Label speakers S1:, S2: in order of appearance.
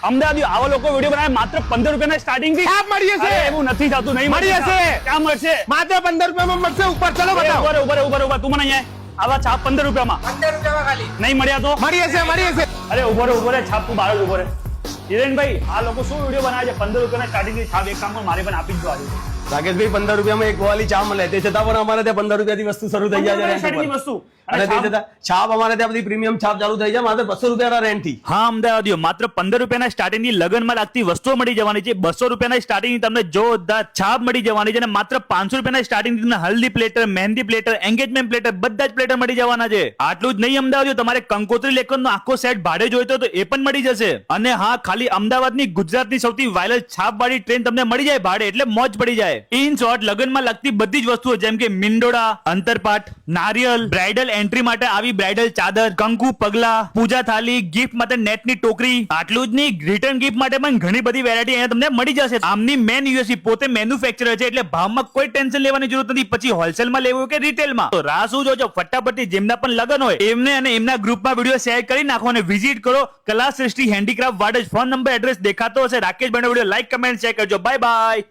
S1: અમદાવાદ આવા લોકો વિડીયો બનાવે માત્ર 15 રૂપિયાના સ્ટાર્ટિંગ થી
S2: છાપ મળી જશે.
S1: એવું નથી થતું, નહીં
S2: મળી જશે.
S1: ક્યાં મળશે?
S2: માત્ર 15 રૂપિયામાં મળશે. ઉપર ચલો બતાવો.
S1: ઉભો તું મને અહીંયા આવા છાપ 15 રૂપિયામાં
S3: 15 રૂપિયામાં ખાલી
S1: નહીં મળ્યા તો
S2: મળી જશે.
S1: અરે ઉભો રે છાપ તું બહાર જ ઉભો રે. હિરેનભાઈ આ લોકો શું વિડીયો બનાવે છે 15 રૂપિયાના સ્ટાર્ટિંગ થી છાપ? એક કામ કર મારે પણ આપી જ દો આજે.
S4: રાકેશભાઈ 15 રૂપિયામાં એક વાલી ચા મળે તે છતાં પણ અમારે ત્યાં 15 રૂપિયાથી વસ્તુ શરૂ થઈ જાય છે
S1: સ્ટાર્ટિંગની વસ્તુ
S4: અને તે છતાં છાપ અમારે ત્યાં બધી પ્રીમિયમ છાપ ચાલુ થઈ જાય માત્ર 200 રૂપિયાના રેન્ટ થી.
S1: હા અમદાવાદીઓ માત્ર 15 રૂપિયાના સ્ટાર્ટિંગ ની લગનમાં લાગતી વસ્તુઓ મળી જવાની છે. 200 રૂપિયાના સ્ટાર્ટિંગ તમને જોરદાર છાપ મળી જવાની છે અને માત્ર 500 રૂપિયાના સ્ટાર્ટિંગ તમને હલ્દી પ્લેટર, મહેંદી પ્લેટર, એન્ગેજમેન્ટ પ્લેટર બધા જ પ્લેટર મળી જવાના છે. આટલું જ નહીં અમદાવાદીઓ, તમારે કંકોત્રી લેખનનો આખો સેટ ભાડે જોઈતો તો એ પણ મળી જશે. અને હા ખાલી અમદાવાદની ગુજરાતની સૌથી વાયરલ છાપ વાળી ટ્રેન તમને મળી જાય ભાડે, એટલે મોજ પડી જાય. ઇન શોર્ટ લગનમાં લાગતી બધી જ વસ્તુઓ જેમ કે મિંડોડા, અંતરપાટ, નારિયેલ, બ્રાઇડલ એન્ટ્રી માટે આવી બ્રાઇડલ ચાદર, કંકુ પગલા, પૂજા થાળી, ગિફ્ટ માટે નેટની ટોકરી. આટલું જ નહીં, રિટર્ન ગિફ્ટ માટે પણ ઘણી બધી વેરાયટી અહીંયા તમને મળી જશે. આમની મેન યુએસપી પોતે મેન્યુફેક્ચરર છે એટલે ભાવમાં કોઈ ટેન્શન લેવાની જરૂરત નથી. પછી હોલસેલમાં લેવું કે રિટેલમાં, તો રાહ શું જોજો, ફટાફટથી જેમના પણ લગન હોય એમને અને એમના ગ્રુપમાં વિડીયો શેર કરી નાખો અને વિઝિટ કરો કલા સૃષ્ટિ handicraft Vadaj. Phone number, address દેખાતો હશે. રાકેશભાઈનો વિડીયો લાઈક, કમેન્ટ, શેર કરજો. Bye bye.